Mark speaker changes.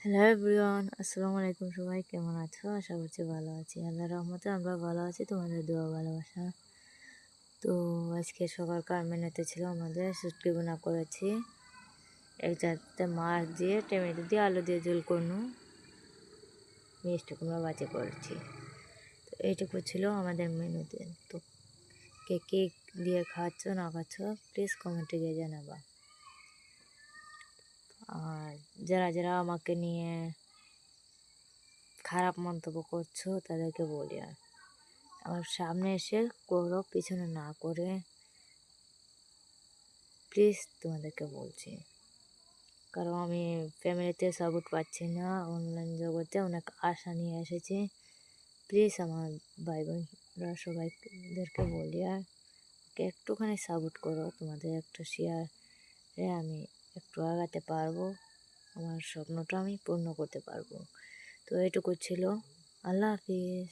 Speaker 1: Hello everyone, আসসালামু আলাইকুম। সবাই কেমন আছো? আশা করছি ভালো আছি। আল্লাহর রহমতে আমরা ভালো আছি, তোমাদের দোয়া ভালোবাসা। তো আজকে সকালকার মেনুতে ছিল আমাদের শুটকি বোনা করেছি, একটাতে মাছ দিয়ে টমেটো দিয়ে আলু দিয়ে ঝোল করনু, মিষ্টি কুমড়া ভাজি করেছি। তো এইটুকু ছিল আমাদের মেনুতে। তো কে কে দিয়ে খাচ্ছ না খাচ্ছ প্লিজ কমেন্টে গিয়ে জানাবা। আর যারা যারা আমাকে নিয়ে খারাপ মন্তব্য করছো তাদেরকে বলি, আর আমার সামনে এসে করো, পিছনে না করে, প্লিজ তোমাদেরকে বলছি। কারণ আমি ফ্যামিলিতে সাপোর্ট পাচ্ছি না, অনলাইন জগতে অনেক আশা নিয়ে এসেছি। প্লিজ আমার ভাই বোনরা সবাইদেরকে বলি, আর একটুখানি সাপোর্ট করো। তোমাদের একটা শেয়ারে আমি একটু আগাতে পারবো, আমার স্বপ্নটা আমি পূর্ণ করতে পারবো। তো এটুকু ছিল। আল্লাহ হাফিজ।